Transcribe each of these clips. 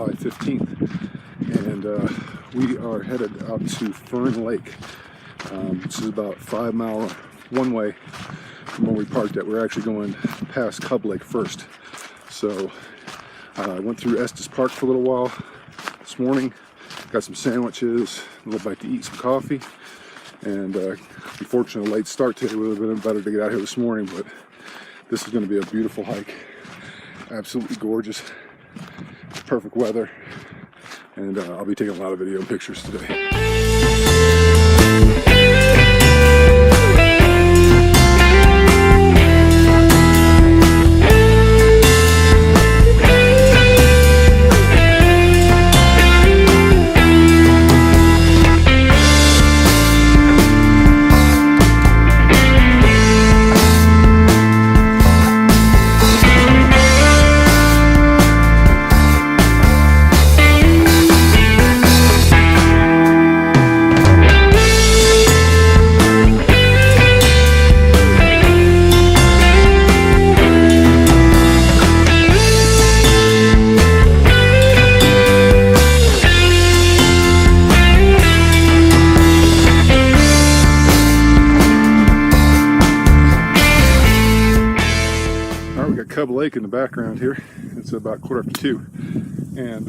July 15th, and we are headed up to Fern Lake, which is about 5 mile one way from where we parked at. We're actually going past Cub Lake first. So I went through Estes Park for a little while this morning, got some sandwiches, a little bite to eat, some coffee, and unfortunately a late start today. It would have been better to get out here this morning, but this is going to be a beautiful hike. Absolutely gorgeous, perfect weather, and I'll be taking a lot of video and pictures today. Cub Lake in the background here. It's about 1:45, and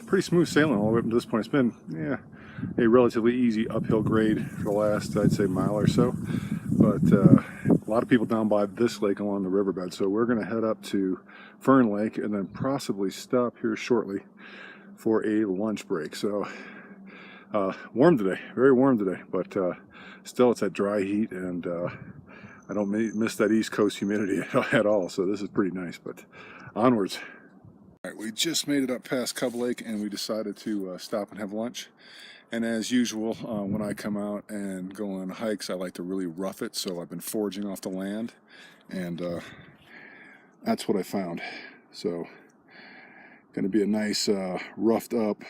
pretty smooth sailing all the way up to this point. It's been a relatively easy uphill grade for the last, I'd say, mile or so, but a lot of people down by this lake along the riverbed. So we're going to head up to Fern Lake and then possibly stop here shortly for a lunch break. So warm today, very warm today, but still it's that dry heat, and I don't miss that East Coast humidity at all, so this is pretty nice, but onwards. All right, we just made it up past Cub Lake, and we decided to stop and have lunch. And as usual, when I come out and go on hikes, I like to really rough it, so I've been foraging off the land, and that's what I found. So, going to be a nice roughed up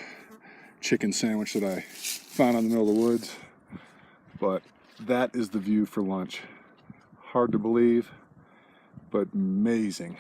chicken sandwich that I found in the middle of the woods, but that is the view for lunch. Hard to believe, but amazing.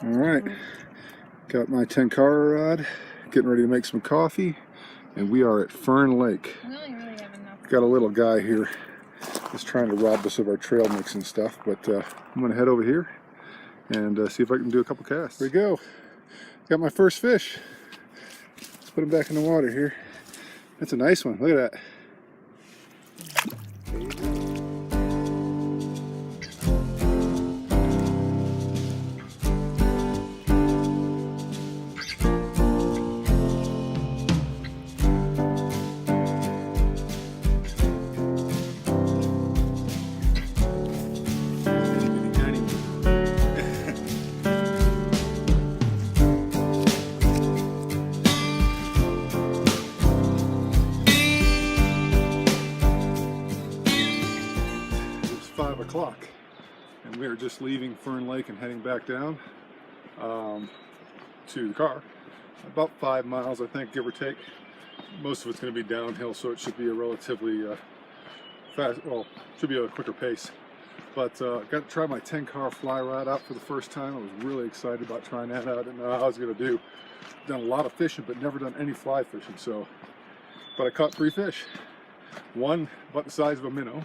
Alright, got my Tenkara rod, getting ready to make some coffee, and we are at Fern Lake. We only really have enough. Got a little guy here that's trying to rob us of our trail mix and stuff, but I'm going to head over here and see if I can do a couple casts. Here we go. Got my first fish. Let's put him back in the water here. That's a nice one. Look at that. O'clock, and we are just leaving Fern Lake and heading back down to the car. About 5 miles, I think, give or take. Most of it's going to be downhill, so it should be a relatively fast, well, should be a quicker pace. But got to try my Tenkara fly rod out for the first time. I was really excited about trying that out. I didn't know how I was going to do. Done a lot of fishing, but never done any fly fishing. So, but I caught 3 fish. One about the size of a minnow.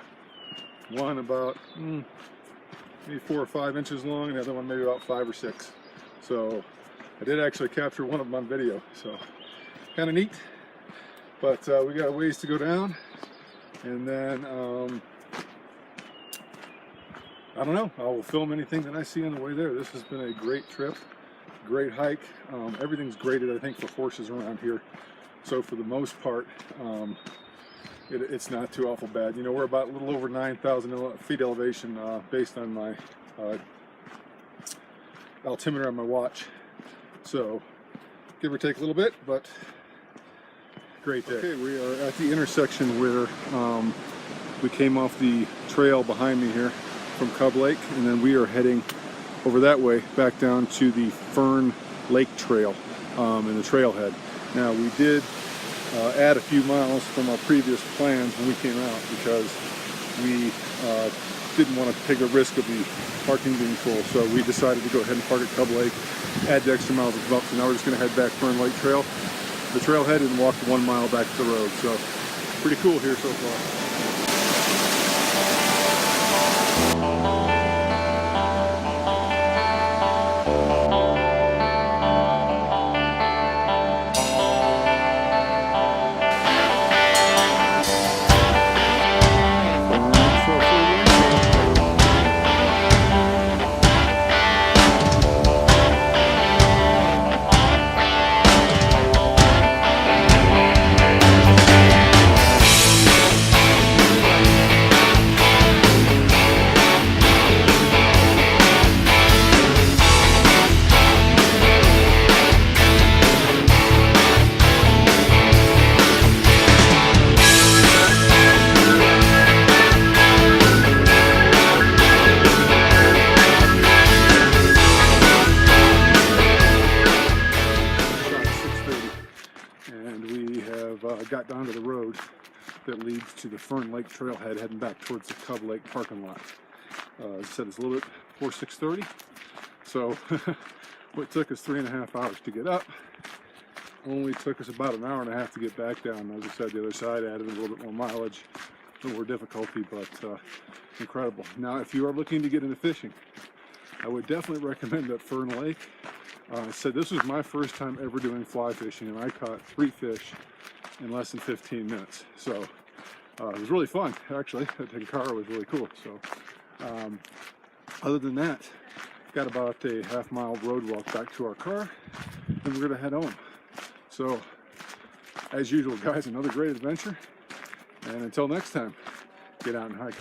One about maybe 4 or 5 inches long, and the other one maybe about 5 or 6. So I did actually capture one of them on video. So kind of neat. But we got a ways to go down, and then I don't know. I will film anything that I see on the way there. This has been a great trip, great hike. Everything's graded, I think, for horses around here. So for the most part, it's not too awful bad. You know, we're about a little over 9,000 feet elevation based on my altimeter on my watch. So give or take a little bit, but great day. Okay, we are at the intersection where we came off the trail behind me here from Cub Lake, and then we are heading over that way back down to the Fern Lake Trail in the trailhead. Now we did add a few miles from our previous plans when we came out because we didn't want to take the risk of the parking being full, so we decided to go ahead and park at Cub Lake, add the extra miles of bumps, and now we're just going to head back Fern Lake Trail, the trailhead, and walk 1 mile back to the road. So pretty cool here so far. Got down to the road that leads to the Fern Lake Trail Head, heading back towards the Cub Lake parking lot. As I said, it's a little bit before 6:30, so what took us 3.5 hours to get up only took us about 1.5 hours to get back down. As I said, the other side added a little bit more mileage, a little more difficulty, but incredible. Now, if you are looking to get into fishing, I would definitely recommend that Fern Lake. I said this was my first time ever doing fly fishing, and I caught 3 fish in less than 15 minutes. So it was really fun, actually. The Tenkara was really cool. So other than that, got about a half-mile road walk back to our car, and we're gonna head home. So as usual, guys, another great adventure, and until next time, get out and hike.